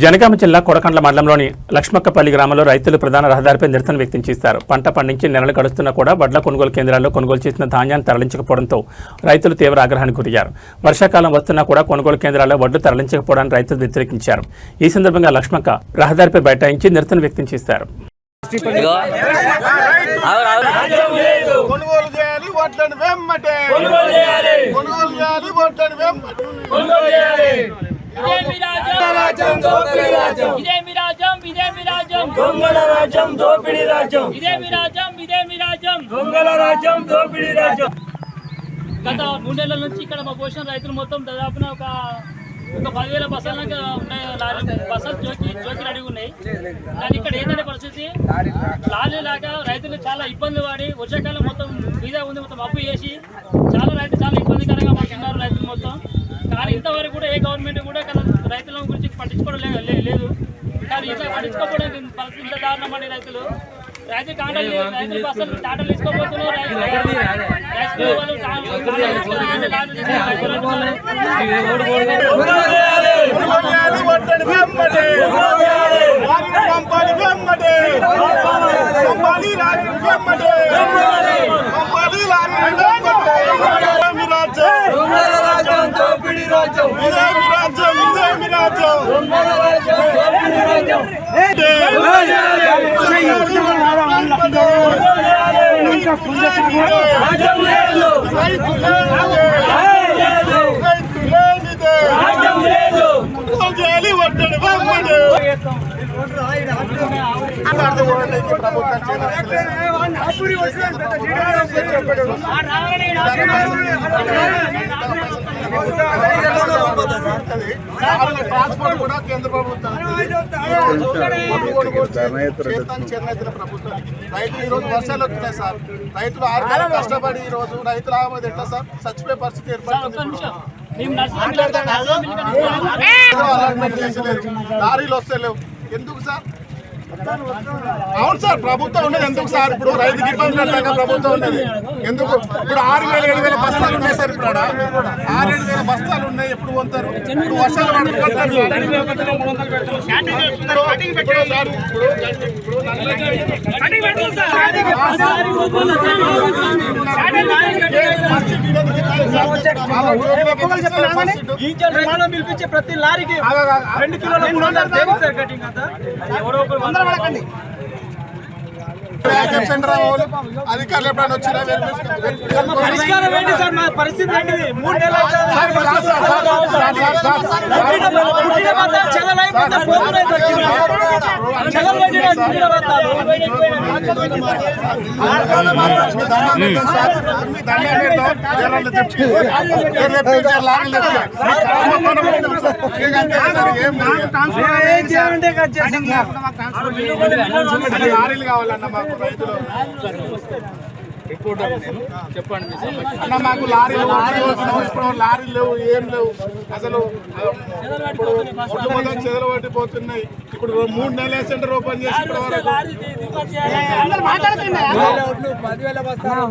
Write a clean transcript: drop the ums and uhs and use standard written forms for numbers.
జనగామ జిల్లా కొడకండ్ల మండలంలోని లక్ష్మక్కపల్లి గ్రామంలో రైతులు ప్రధాన రహదారిపై నిరసన వ్యక్తం చేశారు. పంట పండించి నెలలు గడుస్తున్నా కూడా వడ్ల కొనుగోలు కేంద్రాల్లో కొనుగోలు చేసిన ధాన్యాన్ని తరలించకపోవడంతో రైతులు తీవ్ర ఆగ్రహానికి గురయ్యారు. వర్షాకాలం వస్తున్నా కూడా కొనుగోలు కేంద్రాల్లో వడ్లు తరలించకపోవడాన్ని రైతులు వ్యతిరేకించారు. ఈ సందర్భంగా లక్ష్మక్క రహదారిపై బైఠాయించి నిరసన వ్యక్తం చేశారు. గత 3 నెలల నుంచి ఇక్కడ మా పోషణ రైతులు మొత్తం దాదాపున ఒక 10,000 బస్సులు బస్సులు జోకి రెడీ ఉన్నాయి. కానీ ఇక్కడ ఏంటంటే పరిస్థితి లారీ లాగా రైతులు చాలా ఇబ్బంది పడి వర్షాకాలం మొత్తం మీద ఉంది, మొత్తం అప్పు చేసి రైతులు చాలా ఇబ్బందికరంగా పడుతున్నారు రైతులు మొత్తం. కానీ ఇంతవరకు కూడా ఏ గవర్నమెంట్ కూడా రైతుల గురించి పట్టించుకోవడం లేదు. కానీ ఇట్లా పట్టించుకోవడానికి పరిస్థితి ఇంత దారుణమని రైతులు బస్సులు టాటలు తీసుకోబోతున్నారు. ట్రాన్స్పోర్ట్ కూడా కేంద్ర ప్రభుత్వం, చేనేతల ప్రభుత్వం. రైతులు ఈ రోజు వర్షాలు వస్తున్నాయి సార్. రైతులు 6 నెలలు కష్టపడి ఈ రోజు రైతులు ఆగమది ఎట్లా సార్? చచ్చిపోయే పరిస్థితి ఏర్పడుతుంది. అలాట్మెంట్ చేసలేరు, లారీలు వస్తలేవు. ఎందుకు సార్? అవును సార్, ప్రభుత్వం ఉండేది ఎందుకు సార్? ఇప్పుడు రైతుకి ఇబ్బంది పెట్టాక ప్రభుత్వం ఉండేది ఎందుకు? ఇప్పుడు 6,000-7,000 బస్తాలు ఉన్నాయి సార్. ఇప్పుడు 6,000-7,000 బస్తాలు ఉన్నాయి. ఎప్పుడు కొంటారు? ఇప్పుడు వర్షాలు పిలిపించే ప్రతి లారీకి 2 కిలోల 300 సార్ కటింగ్ అంతా. అధికారులు ఎప్పుడైనా వచ్చినా పరిష్కారం ఏంటి సార్? మా పరిస్థితి ఏంటిది? 3 నెలలు లారీలు కావాలన్న మాకు రైతులు రిపోర్ట్ చెప్పండి అన్న. మాకు లారీలు లారీలు లేవు, ఏం లేవు అసలు. ఇప్పుడు ఒడ్లు మొత్తం చెదలు పట్టిపోతున్నాయి. ఇప్పుడు 3 నెలల సెంటర్ ఓపెన్ చేసి